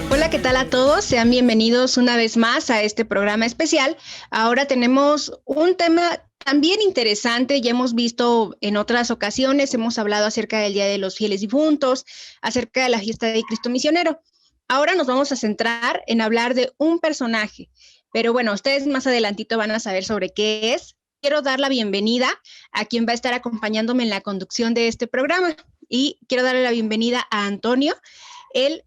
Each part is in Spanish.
Hola, ¿qué tal a todos? Sean bienvenidos una vez más a este programa especial. Ahora tenemos un tema también interesante. Ya hemos visto en otras ocasiones, hemos hablado acerca del Día de los Fieles Difuntos, acerca de la fiesta de Cristo Misionero. Ahora nos vamos a centrar en hablar de un personaje, pero bueno, ustedes más adelantito van a saber sobre qué es. Quiero dar la bienvenida a quien va a estar acompañándome en la conducción de este programa y quiero darle la bienvenida a Antonio. Él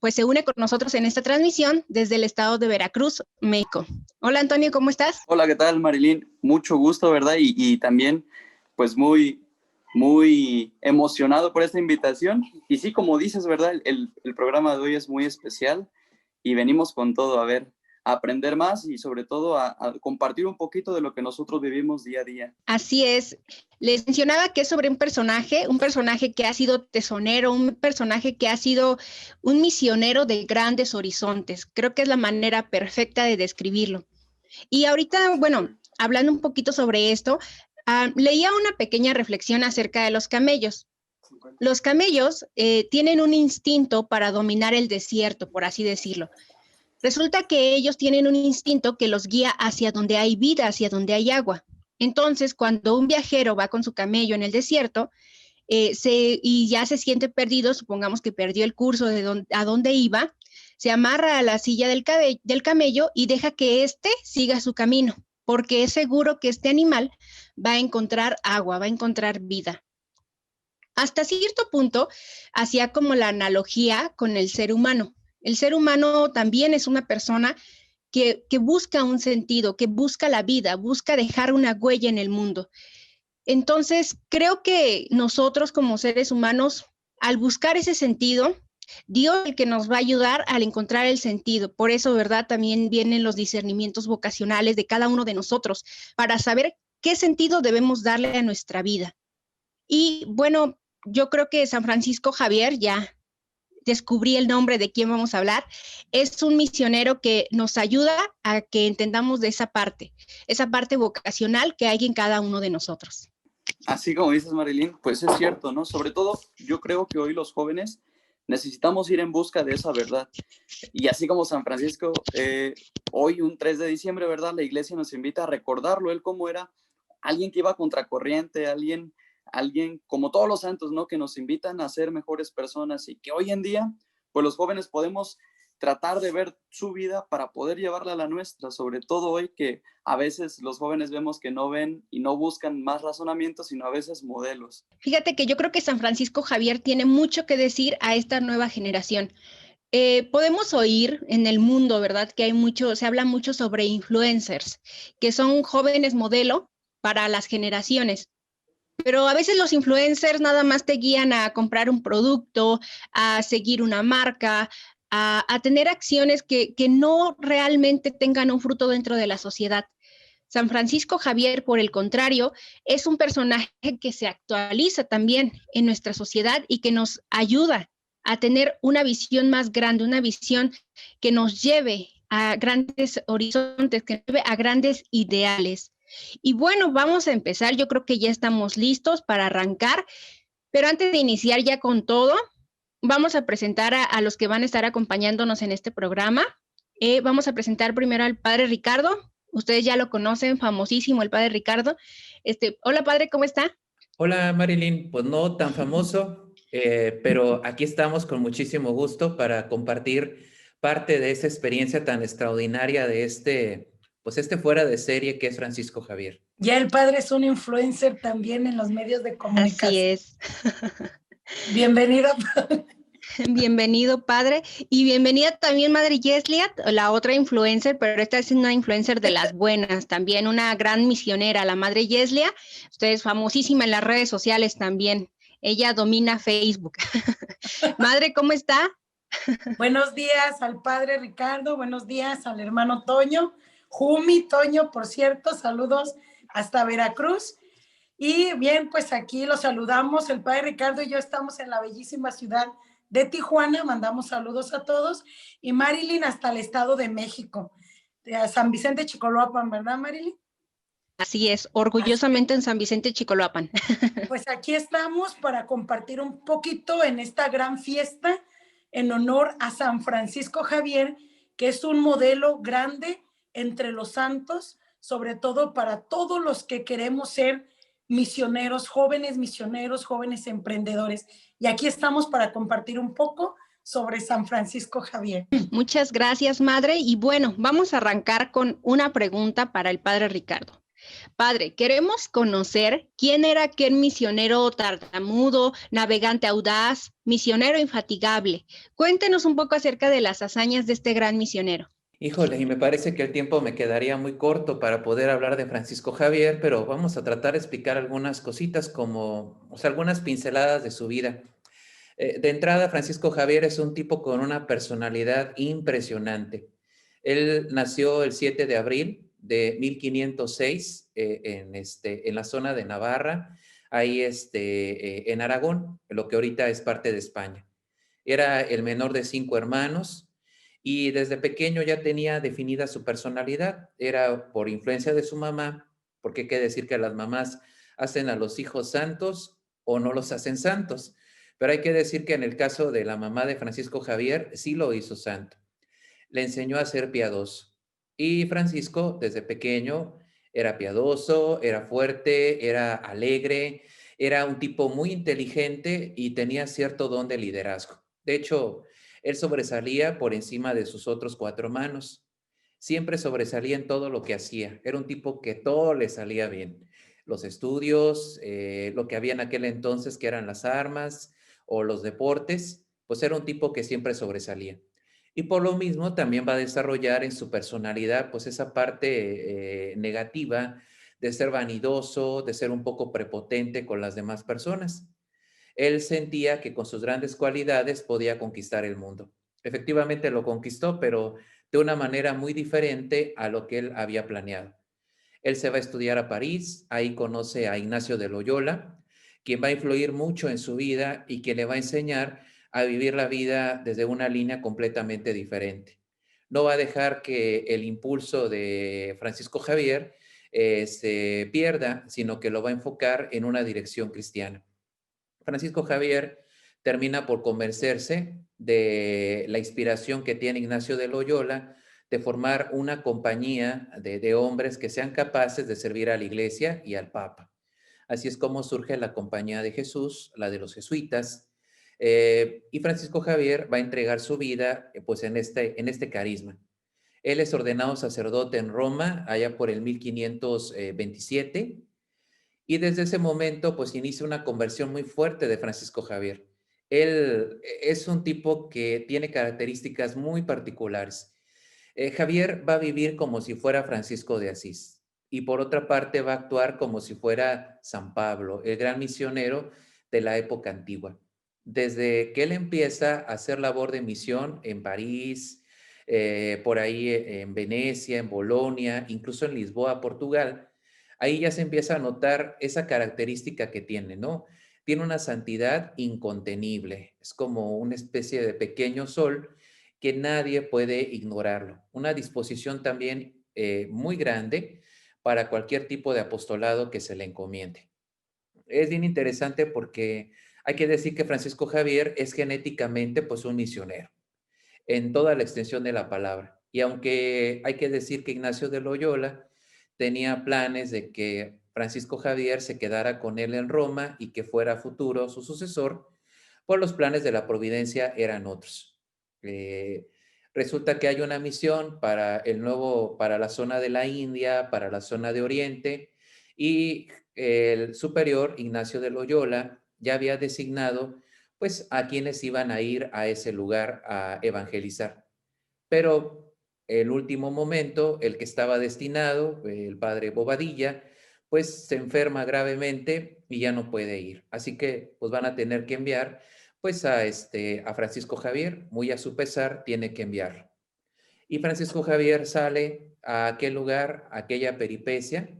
pues, se une con nosotros en esta transmisión desde el estado de Veracruz, México. Hola, Antonio, ¿cómo estás? Hola, ¿qué tal, Marilyn? Mucho gusto, ¿verdad? Y también, pues, muy emocionado por esta invitación. Y sí, como dices, ¿verdad? El programa de hoy es muy especial y venimos con todo, a aprender más y sobre todo a compartir un poquito de lo que nosotros vivimos día a día. Así es. Les mencionaba que es sobre un personaje que ha sido tesonero, un personaje que ha sido un misionero de grandes horizontes. Creo que es la manera perfecta de describirlo. Y ahorita, bueno, hablando un poquito sobre esto, leía una pequeña reflexión acerca de los camellos. Los camellos tienen un instinto para dominar el desierto, por así decirlo. Resulta que ellos tienen un instinto que los guía hacia donde hay vida, hacia donde hay agua. Entonces, cuando un viajero va con su camello en el desierto y ya se siente perdido, supongamos que perdió el curso de a dónde iba, se amarra a la silla del camello y deja que éste siga su camino, porque es seguro que este animal va a encontrar agua, va a encontrar vida. Hasta cierto punto, hacía como la analogía con el ser humano. El ser humano también es una persona que busca un sentido, que busca la vida, busca dejar una huella en el mundo. Entonces, creo que nosotros como seres humanos, al buscar ese sentido, Dios es el que nos va a ayudar al encontrar el sentido. Por eso, ¿verdad? También vienen los discernimientos vocacionales de cada uno de nosotros para saber qué sentido debemos darle a nuestra vida. Y bueno, yo creo que San Francisco Javier, ya descubrí el nombre de quién vamos a hablar, es un misionero que nos ayuda a que entendamos de esa parte vocacional que hay en cada uno de nosotros. Así como dices, Marilyn, pues es cierto, ¿no? Sobre todo, yo creo que hoy los jóvenes necesitamos ir en busca de esa verdad. Y así como San Francisco, hoy un 3 de diciembre, ¿verdad? La iglesia nos invita a recordarlo, él cómo era alguien que iba contracorriente, alguien como todos los santos, ¿no? Que nos invitan a ser mejores personas y que hoy en día, pues los jóvenes podemos tratar de ver su vida para poder llevarla a la nuestra, sobre todo hoy que a veces los jóvenes vemos que no ven y no buscan más razonamientos, sino a veces modelos. Fíjate que yo creo que San Francisco Javier tiene mucho que decir a esta nueva generación. Podemos oír en el mundo, ¿verdad? Que se habla mucho sobre influencers, que son jóvenes modelo para las generaciones. Pero a veces los influencers nada más te guían a comprar un producto, a seguir una marca, a tener acciones que no realmente tengan un fruto dentro de la sociedad. San Francisco Javier, por el contrario, es un personaje que se actualiza también en nuestra sociedad y que nos ayuda a tener una visión más grande, una visión que nos lleve a grandes horizontes, que nos lleve a grandes ideales. Y bueno, vamos a empezar. Yo creo que ya estamos listos para arrancar, pero antes de iniciar ya con todo, vamos a presentar a los que van a estar acompañándonos en este programa. Vamos a presentar primero al padre Ricardo. Ustedes ya lo conocen, famosísimo el padre Ricardo. Hola, padre, ¿cómo está? Hola, Marilyn. Pues no tan famoso, pero aquí estamos con muchísimo gusto para compartir parte de esa experiencia tan extraordinaria de este fuera de serie que es Francisco Javier. Ya el padre es un influencer también en los medios de comunicación. Así es. Bienvenido. Bienvenido, padre. Y bienvenida también, madre Yeslia, la otra influencer, pero esta es una influencer de las buenas, también una gran misionera, la madre Yeslia. Usted es famosísima en las redes sociales también. Ella domina Facebook. Madre, ¿cómo está? Buenos días al padre Ricardo, buenos días al hermano Toño. Jumi, Toño, por cierto, saludos hasta Veracruz. Y bien, pues aquí los saludamos. El padre Ricardo y yo estamos en la bellísima ciudad de Tijuana. Mandamos saludos a todos. Y Marilyn hasta el Estado de México, de San Vicente Chicoloapan, ¿verdad, Marilyn? Así es, orgullosamente en San Vicente Chicoloapan. Pues aquí estamos para compartir un poquito en esta gran fiesta en honor a San Francisco Javier, que es un modelo grande entre los santos, sobre todo para todos los que queremos ser misioneros, jóvenes emprendedores. Y aquí estamos para compartir un poco sobre San Francisco Javier. Muchas gracias, madre. Y bueno, vamos a arrancar con una pregunta para el padre Ricardo. Padre, queremos conocer quién era aquel misionero tartamudo, navegante audaz, misionero infatigable. Cuéntenos un poco acerca de las hazañas de este gran misionero. Híjole, y me parece que el tiempo me quedaría muy corto para poder hablar de Francisco Javier, pero vamos a tratar de explicar algunas cositas como, o sea, algunas pinceladas de su vida. De entrada, Francisco Javier es un tipo con una personalidad impresionante. Él nació el 7 de abril de 1506 en la zona de Navarra, ahí en Aragón, lo que ahorita es parte de España. Era el menor de 5 hermanos y desde pequeño ya tenía definida su personalidad. Era por influencia de su mamá, porque hay que decir que las mamás hacen a los hijos santos o no los hacen santos. Pero hay que decir que en el caso de la mamá de Francisco Javier, sí lo hizo santo. Le enseñó a ser piadoso. Y Francisco, desde pequeño, era piadoso, era fuerte, era alegre, era un tipo muy inteligente y tenía cierto don de liderazgo. De hecho, él sobresalía por encima de sus otros 4 hermanos. Siempre sobresalía en todo lo que hacía. Era un tipo que todo le salía bien. Los estudios, lo que había en aquel entonces, que eran las armas o los deportes, pues era un tipo que siempre sobresalía. Y por lo mismo también va a desarrollar en su personalidad pues esa parte negativa de ser vanidoso, de ser un poco prepotente con las demás personas. Él sentía que con sus grandes cualidades podía conquistar el mundo. Efectivamente lo conquistó, pero de una manera muy diferente a lo que él había planeado. Él se va a estudiar a París, ahí conoce a Ignacio de Loyola, quien va a influir mucho en su vida y que le va a enseñar a vivir la vida desde una línea completamente diferente. No va a dejar que el impulso de Francisco Javier se pierda, sino que lo va a enfocar en una dirección cristiana. Francisco Javier termina por convencerse de la inspiración que tiene Ignacio de Loyola de formar una compañía de hombres que sean capaces de servir a la iglesia y al Papa. Así es como surge la Compañía de Jesús, la de los jesuitas, y Francisco Javier va a entregar su vida pues en este carisma. Él es ordenado sacerdote en Roma, allá por el 1527, y desde ese momento, pues inicia una conversión muy fuerte de Francisco Javier. Él es un tipo que tiene características muy particulares. Javier va a vivir como si fuera Francisco de Asís y por otra parte va a actuar como si fuera San Pablo, el gran misionero de la época antigua. Desde que él empieza a hacer labor de misión en París, por ahí en Venecia, en Bolonia, incluso en Lisboa, Portugal, ahí ya se empieza a notar esa característica que tiene, ¿no? Tiene una santidad incontenible, es como una especie de pequeño sol que nadie puede ignorarlo. Una disposición también muy grande para cualquier tipo de apostolado que se le encomiende. Es bien interesante porque hay que decir que Francisco Javier es genéticamente pues un misionero en toda la extensión de la palabra. Y aunque hay que decir que Ignacio de Loyola tenía planes de que Francisco Javier se quedara con él en Roma y que fuera futuro su sucesor, pues los planes de la providencia eran otros. Resulta que hay una misión para la zona de la India, para la zona de Oriente, y el superior Ignacio de Loyola ya había designado pues a quienes iban a ir a ese lugar a evangelizar. Pero el último momento, el que estaba destinado, el padre Bobadilla, pues se enferma gravemente y ya no puede ir. Así que pues van a tener que enviar pues a Francisco Javier, muy a su pesar, tiene que enviarlo. Y Francisco Javier sale a aquel lugar, a aquella peripecia,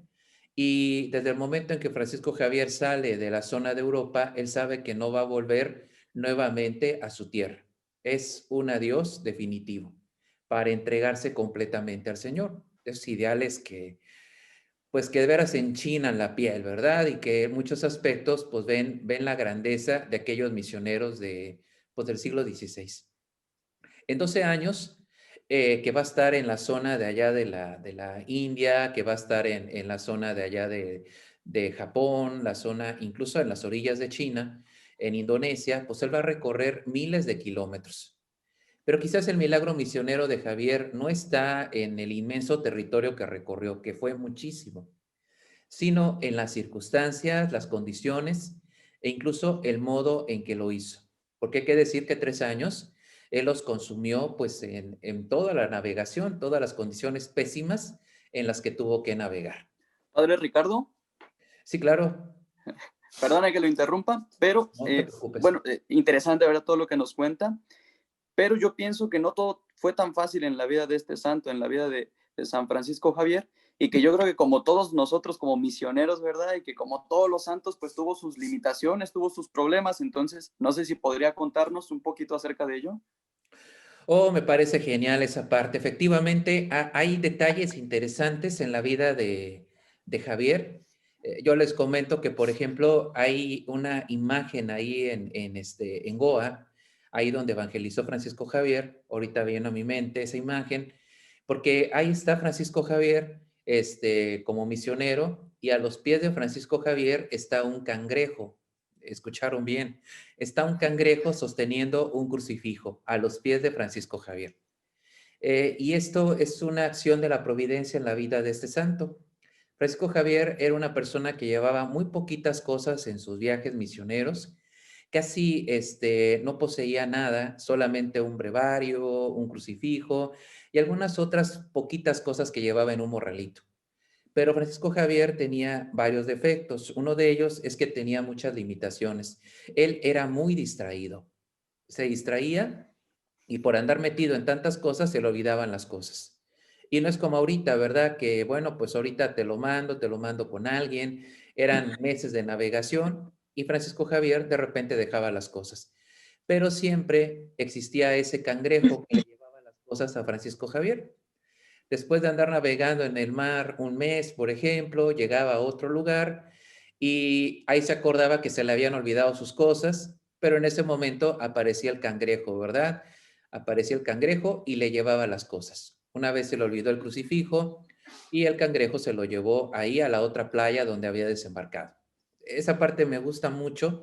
y desde el momento en que Francisco Javier sale de la zona de Europa, él sabe que no va a volver nuevamente a su tierra. Es un adiós definitivo para entregarse completamente al Señor. Esos ideales pues que de veras enchinan la piel, ¿verdad? Y que en muchos aspectos, pues ven la grandeza de aquellos misioneros pues del siglo XVI. En 12 años, que va a estar en la zona de allá de la India, que va a estar en la zona de allá de Japón, la zona incluso en las orillas de China, en Indonesia, pues él va a recorrer miles de kilómetros. Pero quizás el milagro misionero de Javier no está en el inmenso territorio que recorrió, que fue muchísimo, sino en las circunstancias, las condiciones e incluso el modo en que lo hizo. Porque hay que decir que 3 años él los consumió pues en toda la navegación, todas las condiciones pésimas en las que tuvo que navegar. Padre Ricardo, Sí, claro, perdona que lo interrumpa, pero no te preocupes. bueno, interesante ver todo lo que nos cuenta, pero yo pienso que no todo fue tan fácil en la vida de este santo, en la vida de San Francisco Javier, y que yo creo que como todos nosotros como misioneros, ¿verdad? Y que como todos los santos, pues tuvo sus limitaciones, tuvo sus problemas, entonces no sé si podría contarnos un poquito acerca de ello. Oh, me parece genial esa parte. Efectivamente, hay detalles interesantes en la vida de Javier. Yo les comento que, por ejemplo, hay una imagen ahí en Goa, ahí donde evangelizó Francisco Javier. Ahorita viene a mi mente esa imagen, porque ahí está Francisco Javier, como misionero, y a los pies de Francisco Javier está un cangrejo. Escucharon bien, está un cangrejo sosteniendo un crucifijo a los pies de Francisco Javier. Y esto es una acción de la providencia en la vida de este santo. Francisco Javier era una persona que llevaba muy poquitas cosas en sus viajes misioneros, casi no poseía nada, solamente un brevario, un crucifijo y algunas otras poquitas cosas que llevaba en un morralito. Pero Francisco Javier tenía varios defectos. Uno de ellos es que tenía muchas limitaciones. Él era muy distraído. Se distraía y por andar metido en tantas cosas se le olvidaban las cosas. Y no es como ahorita, ¿verdad? Que bueno, pues ahorita te lo mando con alguien. Eran meses de navegación y Francisco Javier de repente dejaba las cosas. Pero siempre existía ese cangrejo que le llevaba las cosas a Francisco Javier. Después de andar navegando en el mar un mes, por ejemplo, llegaba a otro lugar y ahí se acordaba que se le habían olvidado sus cosas, pero en ese momento aparecía el cangrejo, ¿verdad? Aparecía el cangrejo y le llevaba las cosas. Una vez se le olvidó el crucifijo y el cangrejo se lo llevó ahí a la otra playa donde había desembarcado. Esa parte me gusta mucho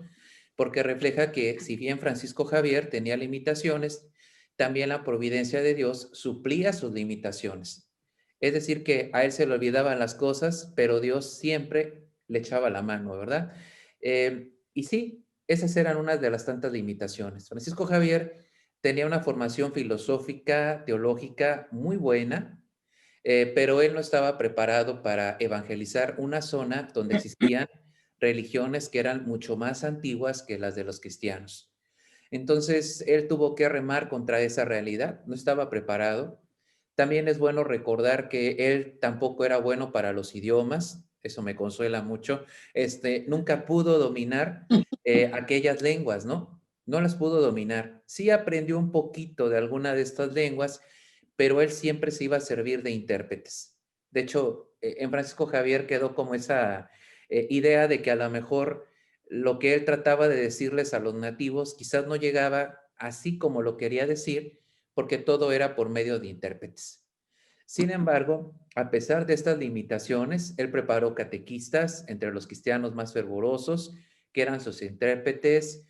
porque refleja que si bien Francisco Javier tenía limitaciones, también la providencia de Dios suplía sus limitaciones. Es decir, que a él se le olvidaban las cosas, pero Dios siempre le echaba la mano, ¿verdad? Y sí, esas eran unas de las tantas limitaciones. Francisco Javier tenía una formación filosófica, teológica muy buena, pero él no estaba preparado para evangelizar una zona donde existían religiones que eran mucho más antiguas que las de los cristianos. Entonces, él tuvo que remar contra esa realidad, no estaba preparado. También es bueno recordar que él tampoco era bueno para los idiomas, eso me consuela mucho. Nunca pudo dominar aquellas lenguas, ¿no? No las pudo dominar. Sí aprendió un poquito de alguna de estas lenguas, pero él siempre se iba a servir de intérpretes. De hecho, en Francisco Javier quedó como esa idea de que a lo mejor lo que él trataba de decirles a los nativos quizás no llegaba así como lo quería decir, porque todo era por medio de intérpretes. Sin embargo, a pesar de estas limitaciones, él preparó catequistas entre los cristianos más fervorosos, que eran sus intérpretes.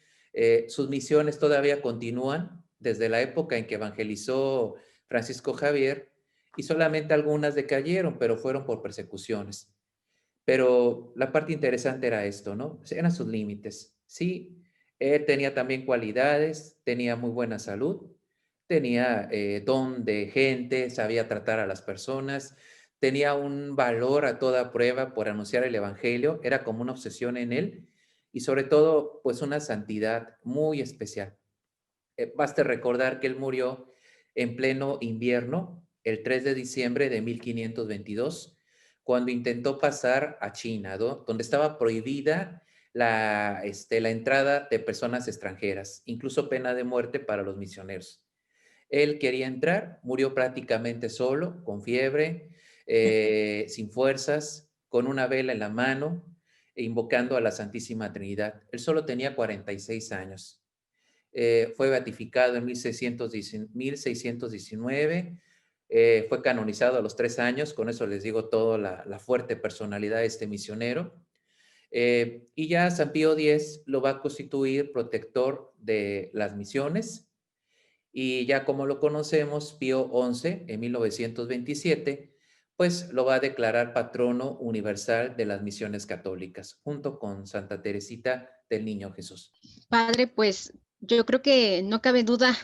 Sus misiones todavía continúan desde la época en que evangelizó Francisco Javier, y solamente algunas decayeron, pero fueron por persecuciones. Pero la parte interesante era esto, ¿no? Eran sus límites. Sí, él tenía también cualidades, tenía muy buena salud, tenía don de gente, sabía tratar a las personas, tenía un valor a toda prueba por anunciar el evangelio, era como una obsesión en él y sobre todo, pues una santidad muy especial. Basta recordar que él murió en pleno invierno, el 3 de diciembre de 1522, cuando intentó pasar a China, ¿no? Donde estaba prohibida la entrada de personas extranjeras, incluso pena de muerte para los misioneros. Él quería entrar, murió prácticamente solo, con fiebre, sin fuerzas, con una vela en la mano, e invocando a la Santísima Trinidad. Él solo tenía 46 años. fue beatificado en 1619, fue canonizado a los 3 años, con eso les digo todo la fuerte personalidad de este misionero. Y ya San Pío X lo va a constituir protector de las misiones, y ya como lo conocemos, Pío XI en 1927, pues lo va a declarar patrono universal de las misiones católicas, junto con Santa Teresita del Niño Jesús. Padre, pues yo creo que no cabe duda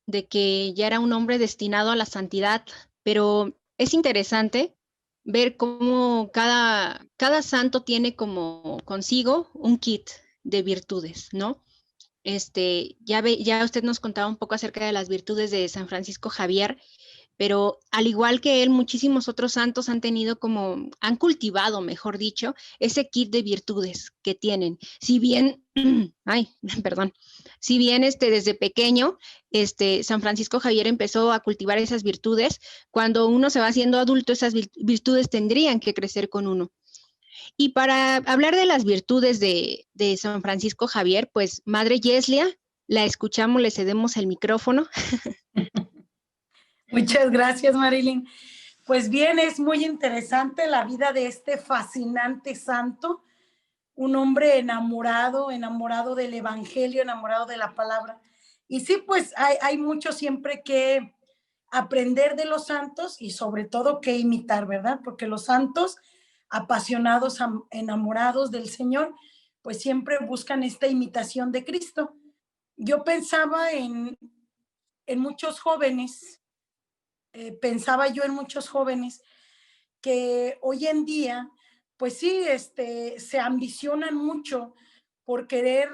de que ya era un hombre destinado a la santidad, pero es interesante ver cómo cada santo tiene como consigo un kit de virtudes, ¿no? Ya usted nos contaba un poco acerca de las virtudes de San Francisco Javier, pero al igual que él, muchísimos otros santos han cultivado, mejor dicho, ese kit de virtudes que tienen. Si bien, perdón, si bien desde pequeño, San Francisco Javier empezó a cultivar esas virtudes, cuando uno se va haciendo adulto, esas virtudes tendrían que crecer con uno. Y para hablar de las virtudes de San Francisco Javier, pues Madre Yeslia, la escuchamos, le cedemos el micrófono. Muchas gracias, Marilyn. Pues bien, es muy interesante la vida de este fascinante santo, un hombre enamorado del evangelio, enamorado de la palabra. Y sí, pues hay mucho siempre que aprender de los santos y sobre todo que imitar, ¿verdad? Porque los santos apasionados, enamorados del Señor, pues siempre buscan esta imitación de Cristo. Yo pensaba en muchos jóvenes, que hoy en día, pues sí, se ambicionan mucho por querer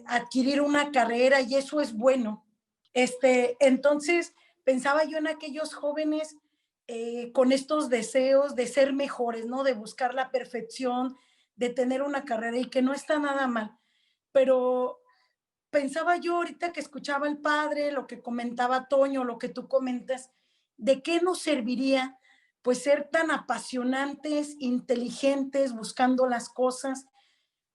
adquirir una carrera y eso es bueno. Entonces, pensaba yo en aquellos jóvenes con estos deseos de ser mejores, ¿no? De buscar la perfección, de tener una carrera y que no está nada mal. Pero pensaba yo ahorita que escuchaba al padre, lo que comentaba Toño, lo que tú comentas, ¿de qué nos serviría pues ser tan apasionantes, inteligentes, buscando las cosas,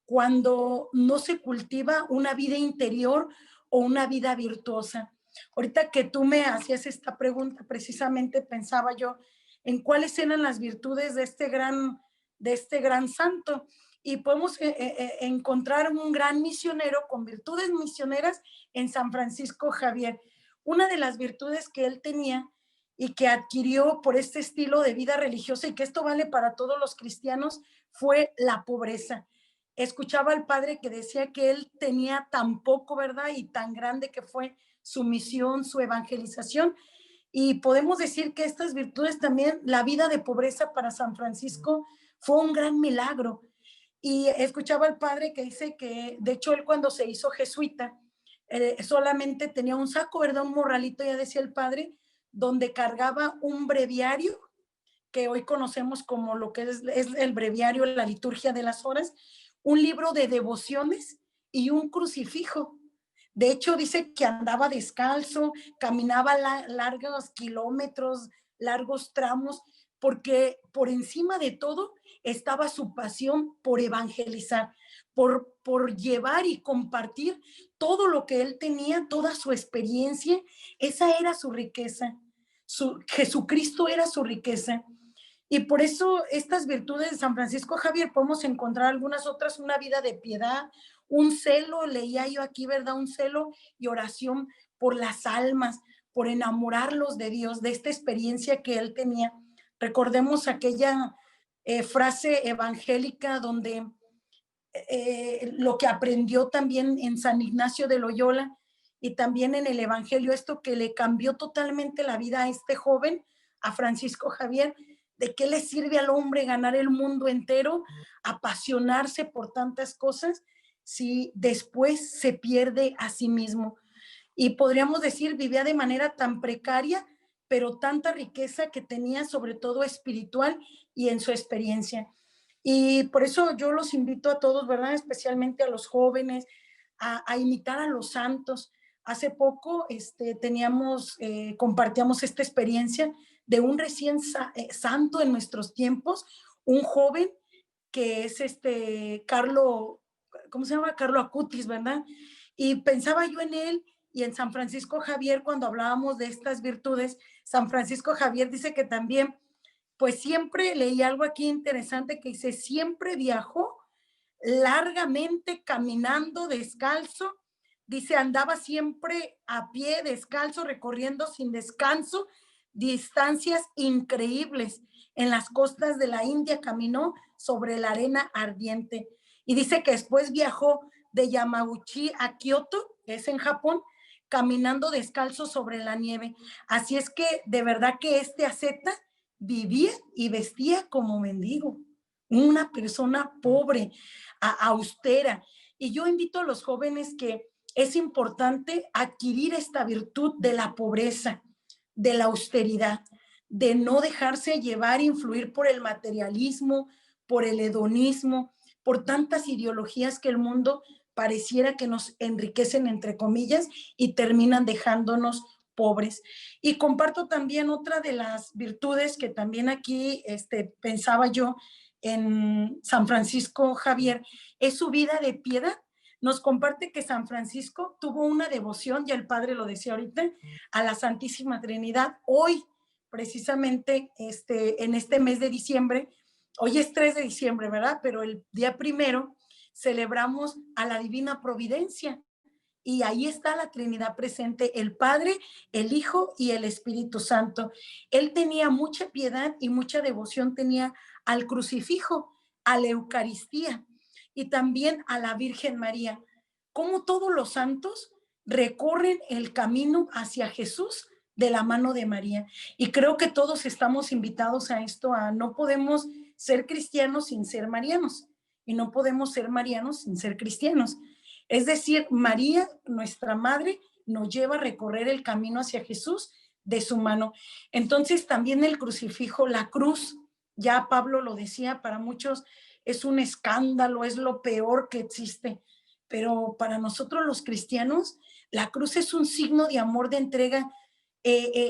cuando no se cultiva una vida interior o una vida virtuosa? Ahorita que tú me hacías esta pregunta, precisamente pensaba yo en cuáles eran las virtudes de este gran santo. Y podemos encontrar un gran misionero con virtudes misioneras en San Francisco Javier. Una de las virtudes que él tenía y que adquirió por este estilo de vida religiosa, y que esto vale para todos los cristianos, fue la pobreza. Escuchaba al padre que decía que él tenía tan poco, ¿verdad? Y tan grande que fue su misión, su evangelización. Y podemos decir que estas virtudes también, la vida de pobreza para San Francisco fue un gran milagro. Y escuchaba al padre que dice que, de hecho, él cuando se hizo jesuita, solamente tenía un saco, ¿verdad? Un morralito, ya decía el padre, donde cargaba un breviario, que hoy conocemos como lo que es el breviario, la liturgia de las horas, un libro de devociones y un crucifijo. De hecho, dice que andaba descalzo, caminaba largos kilómetros, largos tramos, porque por encima de todo estaba su pasión por evangelizar, por llevar y compartir todo lo que él tenía, toda su experiencia. Esa era su riqueza. Jesucristo era su riqueza. Y por eso estas virtudes de San Francisco Javier podemos encontrar algunas otras, una vida de piedad, un celo, leía yo aquí, ¿verdad? Un celo y oración por las almas, por enamorarlos de Dios, de esta experiencia que él tenía. Recordemos aquella frase evangélica donde lo que aprendió también en San Ignacio de Loyola y también en el Evangelio, esto que le cambió totalmente la vida a este joven, a Francisco Javier. ¿De qué le sirve al hombre ganar el mundo entero, apasionarse por tantas cosas, si después se pierde a sí mismo? Y podríamos decir, vivía de manera tan precaria, pero tanta riqueza que tenía, sobre todo espiritual y en su experiencia. Y por eso yo los invito a todos, ¿verdad? Especialmente a los jóvenes, a imitar a los santos. Hace poco compartíamos esta experiencia de un recién santo en nuestros tiempos, un joven que es Carlo, ¿cómo se llama? Carlo Acutis, ¿verdad? Y pensaba yo en él y en San Francisco Javier cuando hablábamos de estas virtudes. San Francisco Javier dice que también, pues siempre leí algo aquí interesante que dice, siempre viajó largamente caminando descalzo. Dice, andaba siempre a pie, descalzo, recorriendo sin descanso distancias increíbles. En las costas de la India caminó sobre la arena ardiente. Y dice que después viajó de Yamaguchi a Kioto, que es en Japón, caminando descalzo sobre la nieve. Así es que de verdad que este asceta vivía y vestía como mendigo, una persona pobre, austera. Y yo invito a los jóvenes que es importante adquirir esta virtud de la pobreza, de la austeridad, de no dejarse llevar, influir por el materialismo, por el hedonismo, por tantas ideologías que el mundo pareciera que nos enriquecen, entre comillas, y terminan dejándonos pobres. Y comparto también otra de las virtudes que también aquí pensaba yo en San Francisco Javier, es su vida de piedad. Nos comparte que San Francisco tuvo una devoción, ya el padre lo decía ahorita, a la Santísima Trinidad. Hoy, precisamente, en este mes de diciembre, hoy es 3 de diciembre, ¿verdad? Pero el día 1 celebramos a la Divina Providencia. Y ahí está la Trinidad presente, el Padre, el Hijo y el Espíritu Santo. Él tenía mucha piedad y mucha devoción, tenía al crucifijo, a la Eucaristía y también a la Virgen María. Como todos los santos recorren el camino hacia Jesús de la mano de María. Y creo que todos estamos invitados a esto, a no podemos ser cristianos sin ser marianos y no podemos ser marianos sin ser cristianos. Es decir, María, nuestra madre, nos lleva a recorrer el camino hacia Jesús de su mano. Entonces también el crucifijo, la cruz, ya Pablo lo decía, para muchos es un escándalo, es lo peor que existe, pero para nosotros los cristianos, la cruz es un signo de amor, de entrega.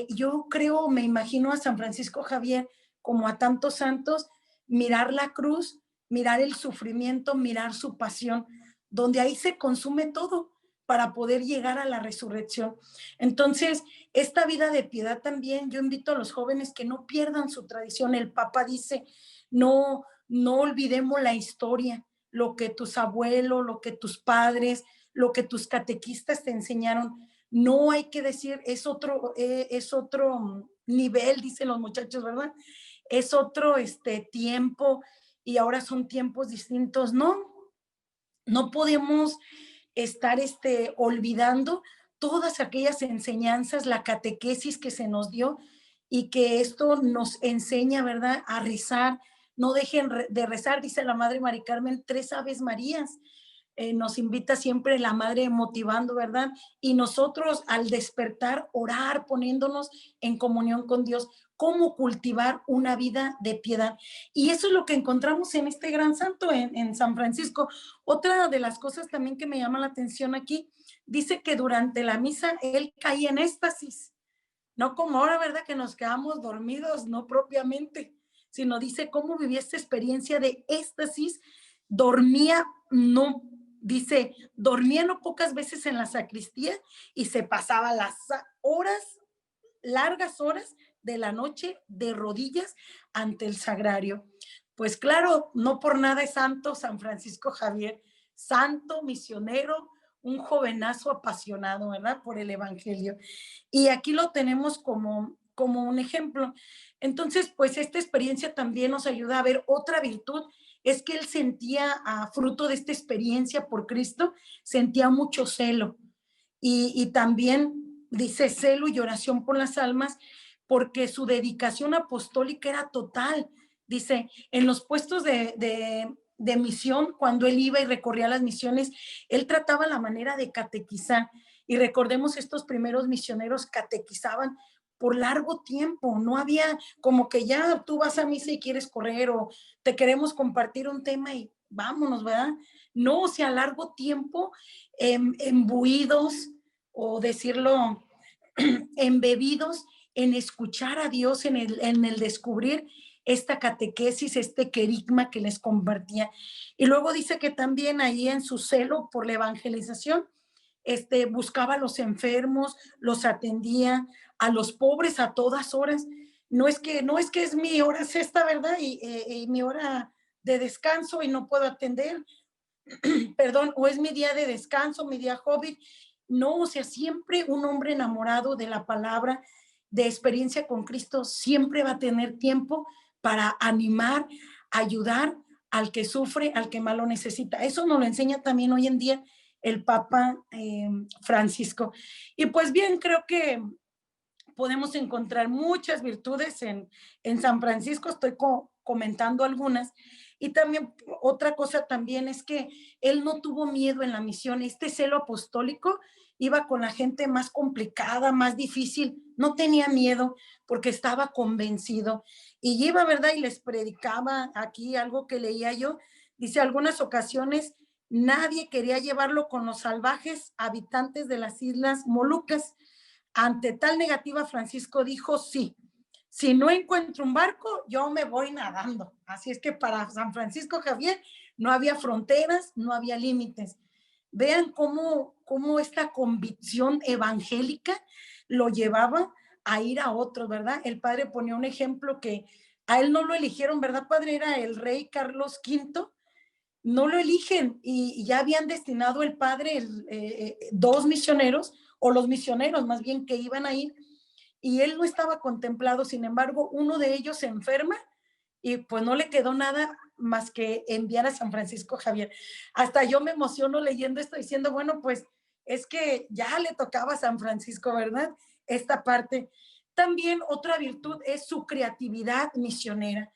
Yo creo, me imagino a San Francisco Javier, como a tantos santos, mirar la cruz, mirar el sufrimiento, mirar su pasión, donde ahí se consume todo para poder llegar a la resurrección. Entonces, esta vida de piedad también, yo invito a los jóvenes que no pierdan su tradición. El Papa dice, no olvidemos la historia, lo que tus abuelos, lo que tus padres, lo que tus catequistas te enseñaron. No hay que decir, es otro nivel, dicen los muchachos, ¿verdad? Es otro tiempo y ahora son tiempos distintos. No podemos estar olvidando todas aquellas enseñanzas, la catequesis que se nos dio y que esto nos enseña, ¿verdad?, a rezar. No dejen de rezar, dice la Madre Mari Carmen, 3 Aves Marías. Nos invita siempre la Madre motivando, ¿verdad? Y nosotros al despertar, orar, poniéndonos en comunión con Dios, cómo cultivar una vida de piedad. Y eso es lo que encontramos en este gran santo, en San Francisco. Otra de las cosas también que me llama la atención aquí, dice que durante la misa él caía en éxtasis, no como ahora, ¿verdad?, que nos quedamos dormidos, no propiamente, sino dice cómo vivía esta experiencia de éxtasis, dormía, dormía no pocas veces en la sacristía y se pasaba las horas, largas horas de la noche de rodillas ante el sagrario. Pues claro, no por nada es santo San Francisco Javier, santo, misionero, un jovenazo apasionado, ¿verdad?, por el evangelio. Y aquí lo tenemos como un ejemplo. Entonces, pues esta experiencia también nos ayuda a ver otra virtud, es que él sentía, fruto de esta experiencia por Cristo, sentía mucho celo. Y también dice celo y oración por las almas, porque su dedicación apostólica era total. Dice, en los puestos de misión, cuando él iba y recorría las misiones, él trataba la manera de catequizar. Y recordemos, estos primeros misioneros catequizaban por largo tiempo, no había como que ya tú vas a misa y quieres correr o te queremos compartir un tema y vámonos, ¿verdad? No, o sea, a largo tiempo, embuidos o decirlo, embebidos en escuchar a Dios, en el descubrir esta catequesis, este querigma que les compartía. Y luego dice que también ahí en su celo por la evangelización, buscaba a los enfermos, los atendía, a los pobres a todas horas. No es que es mi hora sexta, ¿verdad? Y mi hora de descanso y no puedo atender, perdón, o es mi día de descanso, mi día hobby. No, o sea, siempre un hombre enamorado de la palabra, de experiencia con Cristo, siempre va a tener tiempo para animar, ayudar al que sufre, al que más lo necesita. Eso nos lo enseña también hoy en día el Papa Francisco. Y pues bien, creo que podemos encontrar muchas virtudes en San Francisco, estoy comentando algunas. Y también otra cosa también es que él no tuvo miedo en la misión, este celo apostólico iba con la gente más complicada, más difícil, no tenía miedo porque estaba convencido y iba, ¿verdad? Y les predicaba aquí algo que leía yo, dice, algunas ocasiones nadie quería llevarlo con los salvajes habitantes de las Islas Molucas. Ante tal negativa, Francisco dijo, sí, si no encuentro un barco, yo me voy nadando. Así es que para San Francisco Javier no había fronteras, no había límites. Vean cómo esta convicción evangélica lo llevaba a ir a otros, ¿verdad? El padre ponía un ejemplo que a él no lo eligieron, ¿verdad, padre? Era el rey Carlos V, no lo eligen y ya habían destinado el padre dos misioneros, o los misioneros más bien que iban a ir, y él no estaba contemplado. Sin embargo, uno de ellos se enferma y pues no le quedó nada más que enviar a San Francisco Javier. Hasta yo me emociono leyendo esto diciendo, bueno, pues es que ya le tocaba a San Francisco, ¿verdad? Esta parte. También otra virtud es su creatividad misionera.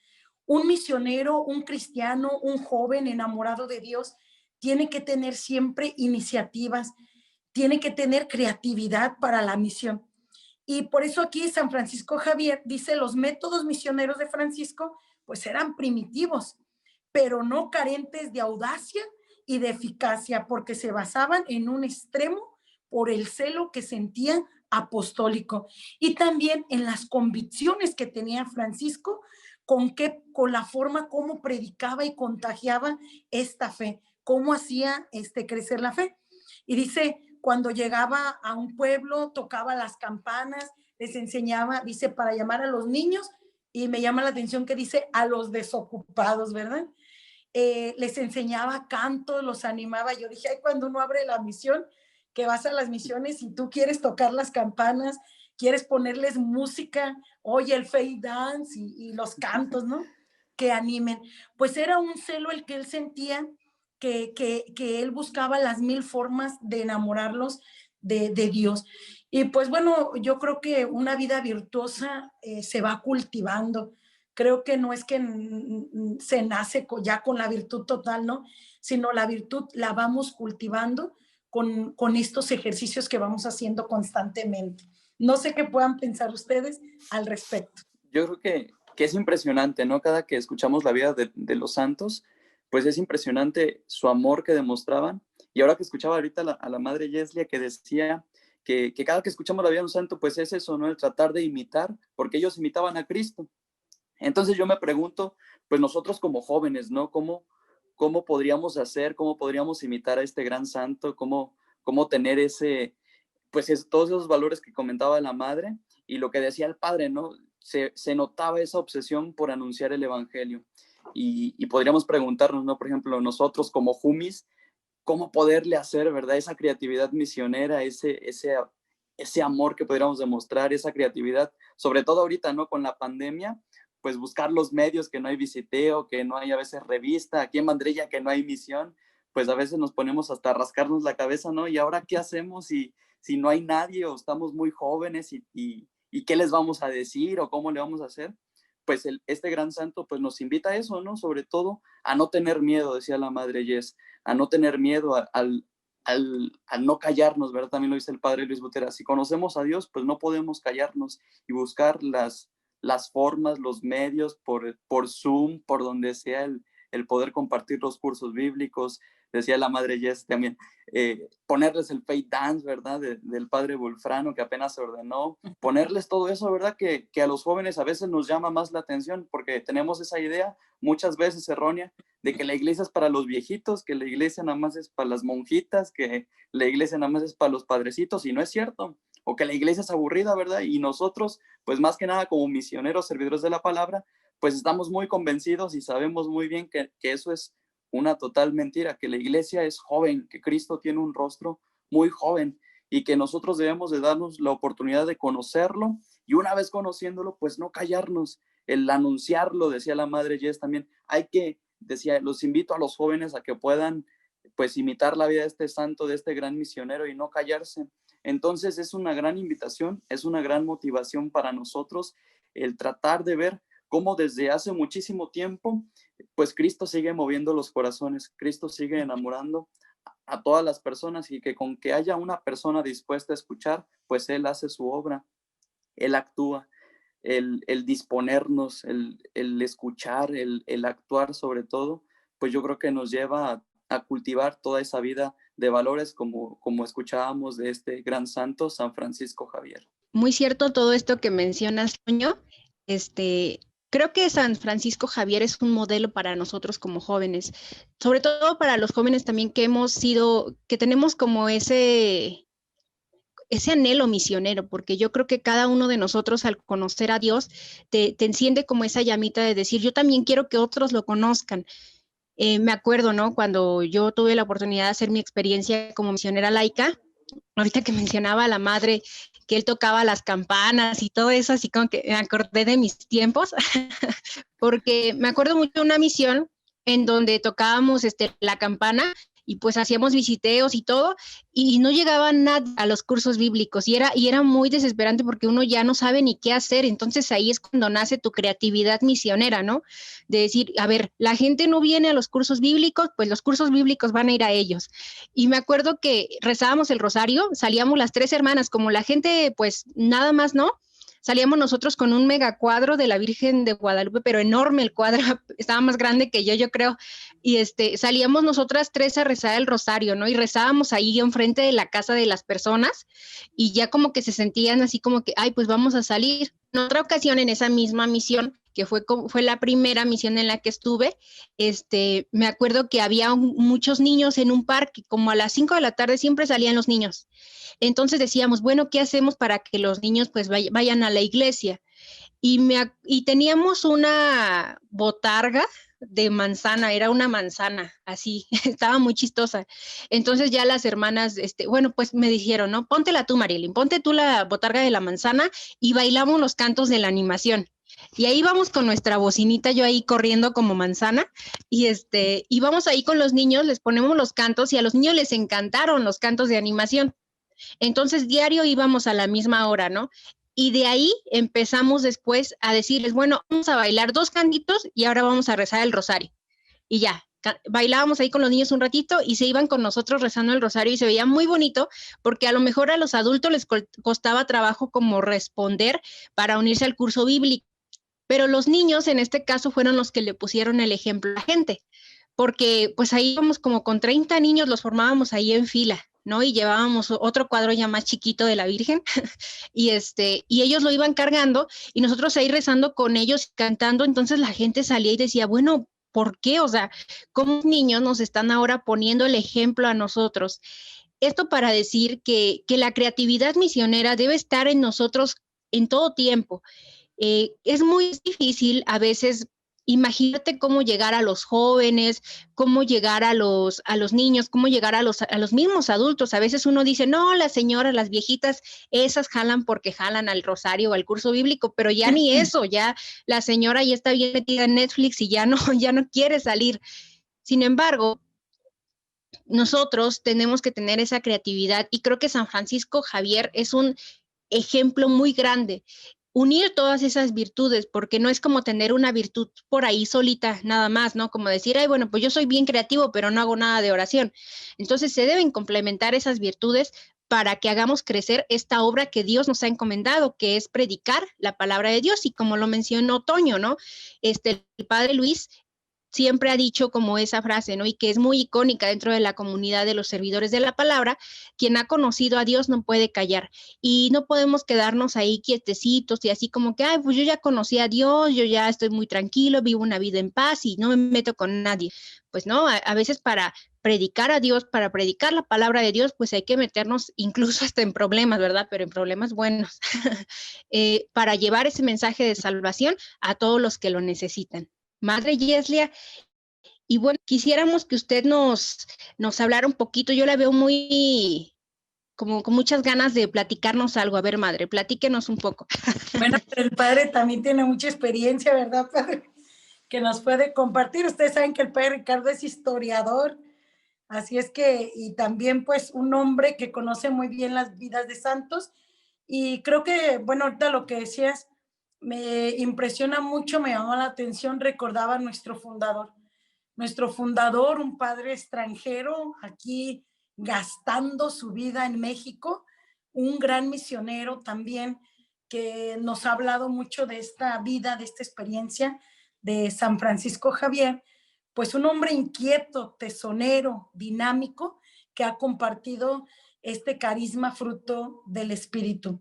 Un misionero, un cristiano, un joven enamorado de Dios, tiene que tener siempre iniciativas, tiene que tener creatividad para la misión. Y por eso aquí San Francisco Javier dice, los métodos misioneros de Francisco pues eran primitivos, pero no carentes de audacia y de eficacia, porque se basaban en un extremo por el celo que sentía apostólico y también en las convicciones que tenía Francisco con la forma como predicaba y contagiaba esta fe, cómo hacía crecer la fe. Y dice, cuando llegaba a un pueblo, tocaba las campanas, les enseñaba, dice, para llamar a los niños, y me llama la atención que dice a los desocupados, ¿verdad? Les enseñaba canto, los animaba. Yo dije, ay, cuando uno abre la misión, que vas a las misiones y tú quieres tocar las campanas, quieres ponerles música, oye, el fade dance y los cantos, ¿no? Que animen. Pues era un celo el que él sentía, que él buscaba las mil formas de enamorarlos de Dios. Y pues bueno, yo creo que una vida virtuosa se va cultivando. Creo que no es que se nace ya con la virtud total, ¿no? Sino la virtud la vamos cultivando con estos ejercicios que vamos haciendo constantemente. No sé qué puedan pensar ustedes al respecto. Yo creo que es impresionante, ¿no? Cada que escuchamos la vida de los santos, pues es impresionante su amor que demostraban. Y ahora que escuchaba ahorita a la madre Yeslia que decía que cada que escuchamos la vida de un santo, pues es eso, ¿no? El tratar de imitar, porque ellos imitaban a Cristo. Entonces yo me pregunto, pues nosotros como jóvenes, ¿no? ¿Cómo podríamos hacer, cómo podríamos imitar a este gran santo, cómo tener todos esos valores que comentaba la madre y lo que decía el padre, ¿no? Se notaba esa obsesión por anunciar el evangelio. Y podríamos preguntarnos, ¿no? Por ejemplo, nosotros como Jumis, ¿cómo poderle hacer, verdad? Esa creatividad misionera, ese amor que podríamos demostrar, esa creatividad, sobre todo ahorita, ¿no? Con la pandemia, pues buscar los medios, que no hay visiteo, que no hay a veces revista, aquí en Mandrilla que no hay misión, pues a veces nos ponemos hasta a rascarnos la cabeza, ¿no? ¿Y ahora qué hacemos si no hay nadie o estamos muy jóvenes y qué les vamos a decir o cómo le vamos a hacer? Pues este gran santo pues nos invita a eso, ¿no? Sobre todo a no tener miedo, decía la madre Jess, a no tener miedo al no callarnos, ¿verdad? También lo dice el padre Luis Butera. Si conocemos a Dios, pues no podemos callarnos y buscar las formas, los medios, por Zoom, por donde sea, el poder compartir los cursos bíblicos, decía la madre Jess también, ponerles el Faith Dance, ¿verdad? Del padre Bulfrano que apenas se ordenó, ponerles todo eso, ¿verdad? Que a los jóvenes a veces nos llama más la atención porque tenemos esa idea, muchas veces errónea, de que la iglesia es para los viejitos, que la iglesia nada más es para las monjitas, que la iglesia nada más es para los padrecitos, y no es cierto, o que la iglesia es aburrida, ¿verdad? Y nosotros, pues más que nada como misioneros, servidores de la palabra, pues estamos muy convencidos y sabemos muy bien que eso es una total mentira, que la iglesia es joven, que Cristo tiene un rostro muy joven y que nosotros debemos de darnos la oportunidad de conocerlo y una vez conociéndolo, pues no callarnos, el anunciarlo, decía la madre Jess también, decía, los invito a los jóvenes a que puedan pues imitar la vida de este santo, de este gran misionero y no callarse. Entonces es una gran invitación, es una gran motivación para nosotros el tratar de ver cómo desde hace muchísimo tiempo, pues Cristo sigue moviendo los corazones, Cristo sigue enamorando a todas las personas y que con que haya una persona dispuesta a escuchar, pues Él hace su obra, Él actúa, el disponernos, el escuchar, el actuar sobre todo, pues yo creo que nos lleva a cultivar toda esa vida de valores como escuchábamos de este gran santo, San Francisco Javier. Muy cierto todo esto que mencionas, Toño. Creo que San Francisco Javier es un modelo para nosotros como jóvenes, sobre todo para los jóvenes también que tenemos como ese anhelo misionero, porque yo creo que cada uno de nosotros al conocer a Dios te enciende como esa llamita de decir, yo también quiero que otros lo conozcan. Me acuerdo, ¿no? Cuando yo tuve la oportunidad de hacer mi experiencia como misionera laica, ahorita que mencionaba a la madre que él tocaba las campanas y todo eso, así como que me acordé de mis tiempos, porque me acuerdo mucho de una misión en donde tocábamos la campana y pues hacíamos visiteos y todo, y no llegaba nadie a los cursos bíblicos, y era muy desesperante porque uno ya no sabe ni qué hacer. Entonces ahí es cuando nace tu creatividad misionera, ¿no? De decir, a ver, la gente no viene a los cursos bíblicos, pues los cursos bíblicos van a ir a ellos. Y me acuerdo que rezábamos el rosario, salíamos las 3 hermanas, como la gente, pues nada más, ¿no? Salíamos nosotros con un mega cuadro de la Virgen de Guadalupe, pero enorme el cuadro, estaba más grande que yo creo, y salíamos nosotras 3 a rezar el rosario, ¿no? Y rezábamos ahí enfrente de la casa de las personas, y ya como que se sentían así como que, ay, pues vamos a salir. En otra ocasión, en esa misma misión, que fue la primera misión en la que estuve, me acuerdo que había muchos niños en un parque, como a las 5 de la tarde siempre salían los niños. Entonces decíamos, bueno, ¿qué hacemos para que los niños pues vayan a la iglesia? Y teníamos una botarga de manzana, era una manzana, así, estaba muy chistosa. Entonces ya las hermanas, bueno, pues me dijeron, ¿no? Póntela tú, Marilyn, ponte tú la botarga de la manzana y bailamos los cantos de la animación. Y ahí vamos con nuestra bocinita, yo ahí corriendo como manzana, y vamos ahí con los niños, les ponemos los cantos y a los niños les encantaron los cantos de animación. Entonces diario íbamos a la misma hora, ¿no? Y de ahí empezamos después a decirles, bueno, vamos a bailar 2 cantitos y ahora vamos a rezar el rosario. Y ya, bailábamos ahí con los niños un ratito y se iban con nosotros rezando el rosario y se veía muy bonito porque a lo mejor a los adultos les costaba trabajo como responder para unirse al curso bíblico. Pero los niños en este caso fueron los que le pusieron el ejemplo a la gente, porque pues ahí íbamos como con 30 niños, los formábamos ahí en fila, ¿no? Y llevábamos otro cuadro ya más chiquito de la Virgen y ellos lo iban cargando y nosotros ahí rezando con ellos, cantando. Entonces la gente salía y decía, bueno, ¿por qué? O sea, ¿cómo los niños nos están ahora poniendo el ejemplo a nosotros? Esto para decir que la creatividad misionera debe estar en nosotros en todo tiempo. Es muy difícil a veces. Imagínate cómo llegar a los jóvenes, cómo llegar a los niños, cómo llegar a los mismos adultos. A veces uno dice, no, las señoras, las viejitas, esas jalan porque jalan al rosario o al curso bíblico, pero ya ni eso, ya la señora ya está bien metida en Netflix y ya no quiere salir. Sin embargo, nosotros tenemos que tener esa creatividad y creo que San Francisco Javier es un ejemplo muy grande. Unir todas esas virtudes, porque no es como tener una virtud por ahí solita, nada más, ¿no? Como decir, ay, bueno, pues yo soy bien creativo, pero no hago nada de oración. Entonces se deben complementar esas virtudes para que hagamos crecer esta obra que Dios nos ha encomendado, que es predicar la palabra de Dios. Y como lo mencionó Toño, ¿no? El Padre Luis siempre ha dicho como esa frase, ¿no? Y que es muy icónica dentro de la comunidad de los servidores de la palabra: quien ha conocido a Dios no puede callar. Y no podemos quedarnos ahí quietecitos y así como que, ay, pues yo ya conocí a Dios, yo ya estoy muy tranquilo, vivo una vida en paz y no me meto con nadie. Pues no, a veces para predicar a Dios, para predicar la palabra de Dios, pues hay que meternos incluso hasta en problemas, ¿verdad? Pero en problemas buenos, para llevar ese mensaje de salvación a todos los que lo necesitan. Madre Yeslia, y bueno, quisiéramos que usted nos hablara un poquito. Yo la veo muy, como con muchas ganas de platicarnos algo. A ver, madre, platíquenos un poco. Bueno, el padre también tiene mucha experiencia, ¿verdad, padre? Que nos puede compartir. Ustedes saben que el padre Ricardo es historiador, así es que, y también pues un hombre que conoce muy bien las vidas de santos. Y creo que, bueno, ahorita lo que decías me impresiona mucho, me llamó la atención, recordaba a nuestro fundador, un padre extranjero aquí gastando su vida en México, un gran misionero también que nos ha hablado mucho de esta vida, de esta experiencia de San Francisco Javier, pues un hombre inquieto, tesonero, dinámico, que ha compartido este carisma fruto del Espíritu.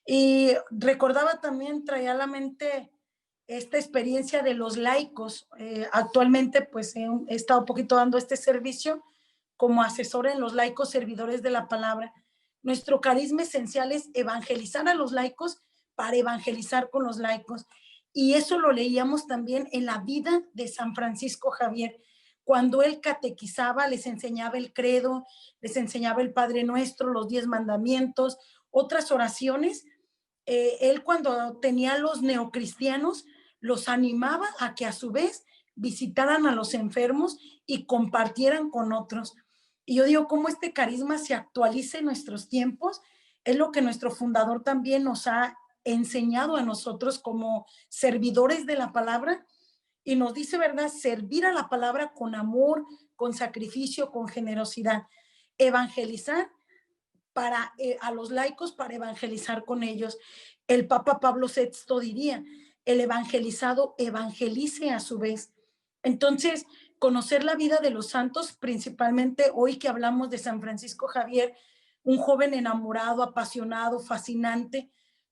Y recordaba también, traía a la mente esta experiencia de los laicos. Actualmente pues he estado un poquito dando este servicio como asesora en los laicos servidores de la palabra. Nuestro carisma esencial es evangelizar a los laicos para evangelizar con los laicos. Y eso lo leíamos también en la vida de San Francisco Javier. Cuando él catequizaba, les enseñaba el credo, les enseñaba el Padre Nuestro, los 10 mandamientos, otras oraciones. Él cuando tenía a los neocristianos, los animaba a que a su vez visitaran a los enfermos y compartieran con otros. Y yo digo, cómo este carisma se actualiza en nuestros tiempos, es lo que nuestro fundador también nos ha enseñado a nosotros como servidores de la palabra, y nos dice, ¿verdad?, servir a la palabra con amor, con sacrificio, con generosidad, evangelizar a los laicos para evangelizar con ellos. El Papa Pablo VI diría, el evangelizado evangelice a su vez. Entonces, conocer la vida de los santos, principalmente hoy que hablamos de San Francisco Javier, un joven enamorado, apasionado, fascinante,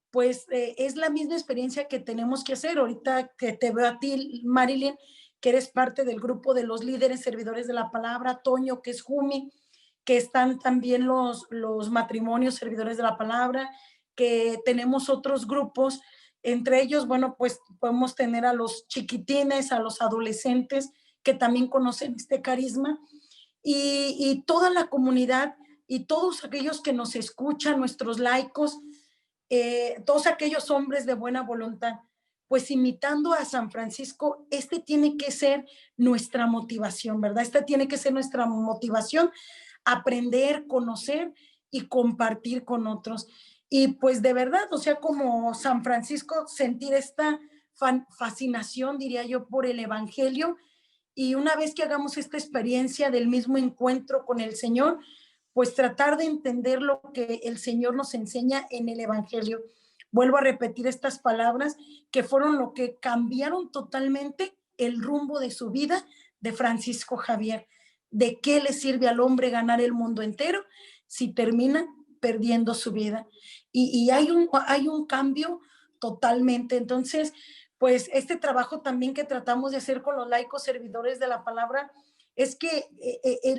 pues es la misma experiencia que tenemos que hacer. Ahorita que te veo a ti, Marilyn, que eres parte del grupo de los líderes servidores de la palabra, Toño, que es Jumi, que están también los matrimonios servidores de la palabra, que tenemos otros grupos, entre ellos, bueno, pues podemos tener a los chiquitines, a los adolescentes que también conocen este carisma, y toda la comunidad y todos aquellos que nos escuchan, nuestros laicos, todos aquellos hombres de buena voluntad, pues imitando a San Francisco, este tiene que ser nuestra motivación, ¿verdad? Esta tiene que ser nuestra motivación, aprender, conocer y compartir con otros. Y pues de verdad, o sea, como San Francisco, sentir esta fascinación, diría yo, por el Evangelio. Y una vez que hagamos esta experiencia del mismo encuentro con el Señor, pues tratar de entender lo que el Señor nos enseña en el Evangelio. Vuelvo a repetir estas palabras que fueron lo que cambiaron totalmente el rumbo de su vida de Francisco Javier. ¿De qué le sirve al hombre ganar el mundo entero si termina perdiendo su vida? Y hay un cambio totalmente. Entonces, pues este trabajo también que tratamos de hacer con los laicos servidores de la palabra es que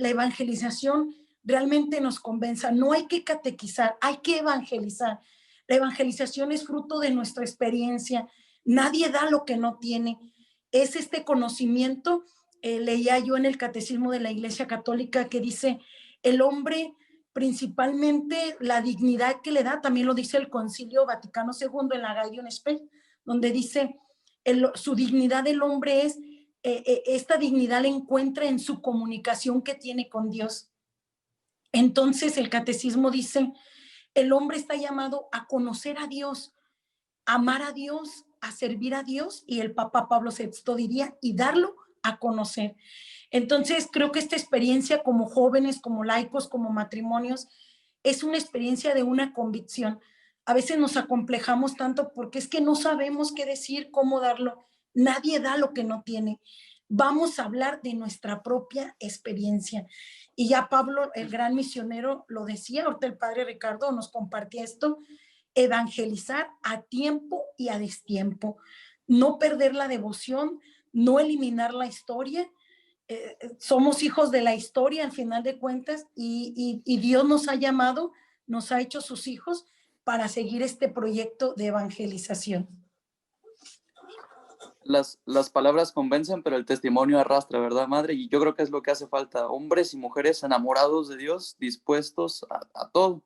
la evangelización realmente nos convenza. No hay que catequizar, hay que evangelizar. La evangelización es fruto de nuestra experiencia. Nadie da lo que no tiene. Es este conocimiento. Leía yo en el Catecismo de la Iglesia Católica que dice, el hombre principalmente la dignidad que le da, también lo dice el Concilio Vaticano II en la Gaudium Spes, donde dice, su dignidad del hombre es, esta dignidad la encuentra en su comunicación que tiene con Dios. Entonces el Catecismo dice, el hombre está llamado a conocer a Dios, a amar a Dios, a servir a Dios, y el Papa Pablo VI diría, y darlo a conocer. Entonces creo que esta experiencia como jóvenes, como laicos, como matrimonios, es una experiencia de una convicción. A veces nos acomplejamos tanto porque es que no sabemos qué decir, cómo darlo. Nadie da lo que no tiene. vamos a hablar de nuestra propia experiencia. Y ya Pablo, el gran misionero, lo decía, ahorita el padre Ricardo nos compartía esto, evangelizar a tiempo y a destiempo, no perder la devoción, no eliminar la historia. Somos hijos de la historia al final de cuentas y Dios nos ha llamado, nos ha hecho sus hijos para seguir este proyecto de evangelización. Las palabras convencen, pero el testimonio arrastra, ¿verdad, madre? Y yo creo que es lo que hace falta, hombres y mujeres enamorados de Dios, dispuestos a todo.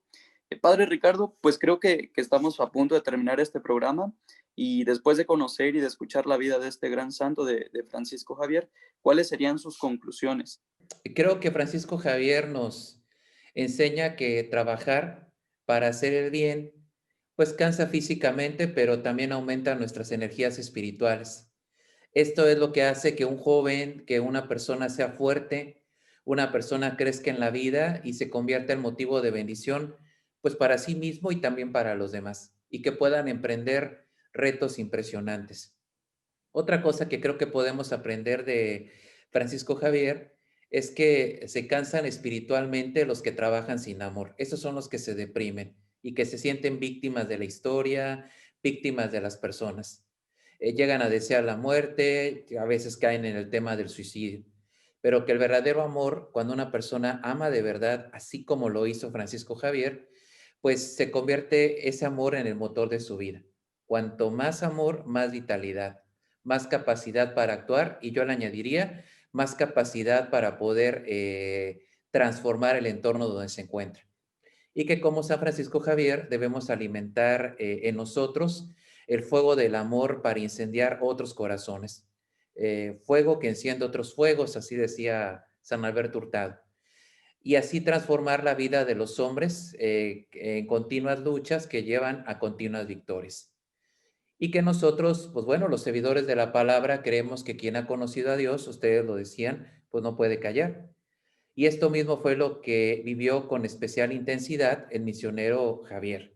Padre Ricardo, pues creo que estamos a punto de terminar este programa y después de conocer y de escuchar la vida de este gran santo de Francisco Javier, ¿cuáles serían sus conclusiones? Creo que Francisco Javier nos enseña que trabajar para hacer el bien, pues cansa físicamente, pero también aumenta nuestras energías espirituales. Esto es lo que hace que un joven, que una persona sea fuerte, una persona crezca en la vida y se convierta en motivo de bendición, pues para sí mismo y también para los demás, y que puedan emprender retos impresionantes. Otra cosa que creo que podemos aprender de Francisco Javier es que se cansan espiritualmente los que trabajan sin amor. Esos son los que se deprimen y que se sienten víctimas de la historia, víctimas de las personas. Llegan a desear la muerte, a veces caen en el tema del suicidio. Pero que el verdadero amor, cuando una persona ama de verdad, así como lo hizo Francisco Javier, pues se convierte ese amor en el motor de su vida. Cuanto más amor, más vitalidad, más capacidad para actuar y yo le añadiría más capacidad para poder transformar el entorno donde se encuentra. Y que como San Francisco Javier debemos alimentar en nosotros el fuego del amor para incendiar otros corazones. Fuego que enciende otros fuegos, así decía San Alberto Hurtado. Y así transformar la vida de los hombres en continuas luchas que llevan a continuas victorias. Y que nosotros, pues bueno, los servidores de la palabra, creemos que quien ha conocido a Dios, ustedes lo decían, pues no puede callar. Y esto mismo fue lo que vivió con especial intensidad el misionero Javier.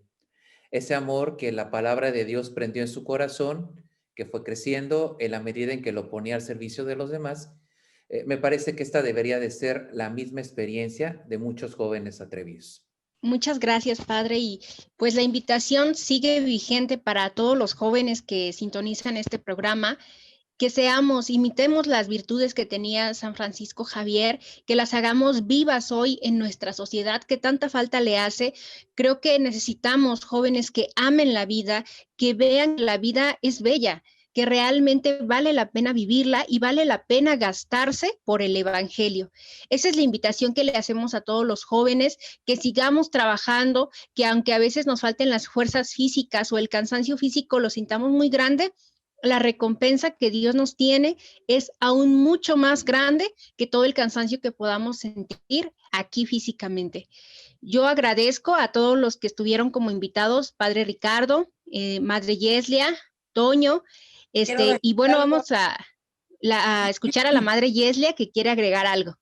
Ese amor que la palabra de Dios prendió en su corazón, que fue creciendo en la medida en que lo ponía al servicio de los demás. Me parece que esta debería de ser la misma experiencia de muchos jóvenes atrevidos. Muchas gracias, padre. Y pues la invitación sigue vigente para todos los jóvenes que sintonizan este programa, que imitemos las virtudes que tenía San Francisco Javier, que las hagamos vivas hoy en nuestra sociedad que tanta falta le hace. Creo que necesitamos jóvenes que amen la vida, que vean que la vida es bella, que realmente vale la pena vivirla y vale la pena gastarse por el Evangelio. Esa es la invitación que le hacemos a todos los jóvenes, que sigamos trabajando, que aunque a veces nos falten las fuerzas físicas o el cansancio físico lo sintamos muy grande, la recompensa que Dios nos tiene es aún mucho más grande que todo el cansancio que podamos sentir aquí físicamente. Yo agradezco a todos los que estuvieron como invitados, Padre Ricardo, Madre Yeslia, Toño, y bueno, vamos a escuchar a la Madre Yeslia que quiere agregar algo.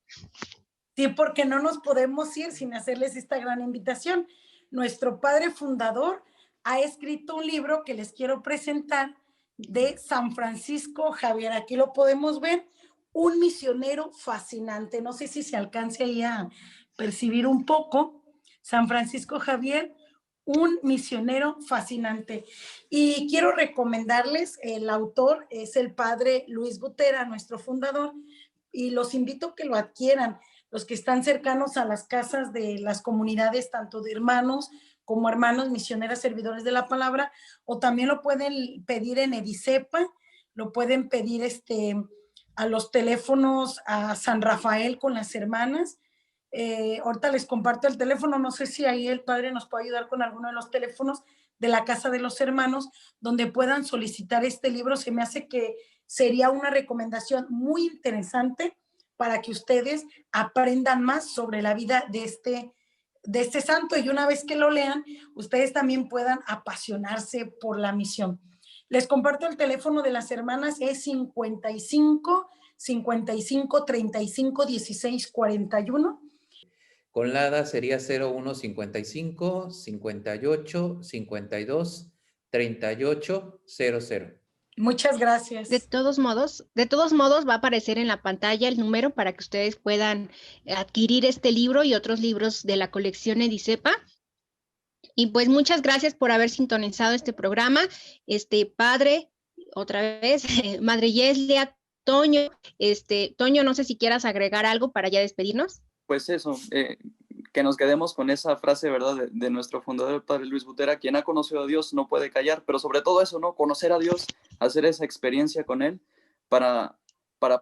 Sí, porque no nos podemos ir sin hacerles esta gran invitación. Nuestro padre fundador ha escrito un libro que les quiero presentar de San Francisco Javier. Aquí lo podemos ver, un misionero fascinante. No sé si se alcance ahí a percibir un poco. San Francisco Javier, un misionero fascinante. Y quiero recomendarles, el autor es el padre Luis Butera, nuestro fundador, y los invito a que lo adquieran. Los que están cercanos a las casas de las comunidades, tanto de hermanos como hermanos misioneras servidores de la palabra, o también lo pueden pedir en Edicepa, lo pueden pedir a los teléfonos a San Rafael con las hermanas. Ahorita les comparto el teléfono, no sé si ahí el padre nos puede ayudar con alguno de los teléfonos de la Casa de los Hermanos, donde puedan solicitar este libro. Se me hace que sería una recomendación muy interesante para que ustedes aprendan más sobre la vida de este santo, y una vez que lo lean, ustedes también puedan apasionarse por la misión. Les comparto el teléfono de las hermanas, es 55 55 35 16 41. Con LADA sería 01 55 58 52 38 00. Muchas gracias. De todos modos, va a aparecer en la pantalla el número para que ustedes puedan adquirir este libro y otros libros de la colección Edicepa. Y pues muchas gracias por haber sintonizado este programa. Padre, otra vez, Madre Yeslia, Toño, Toño, no sé si quieras agregar algo para ya despedirnos. Pues eso, que nos quedemos con esa frase, ¿verdad? De nuestro fundador, el Padre Luis Butera: quien ha conocido a Dios no puede callar, pero sobre todo eso, ¿no? Conocer a Dios, hacer esa experiencia con Él para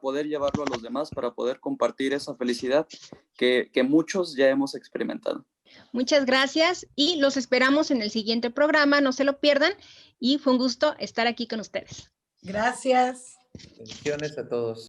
poder llevarlo a los demás, para poder compartir esa felicidad que muchos ya hemos experimentado. Muchas gracias y los esperamos en el siguiente programa, no se lo pierdan, y fue un gusto estar aquí con ustedes. Gracias. Bendiciones a todos.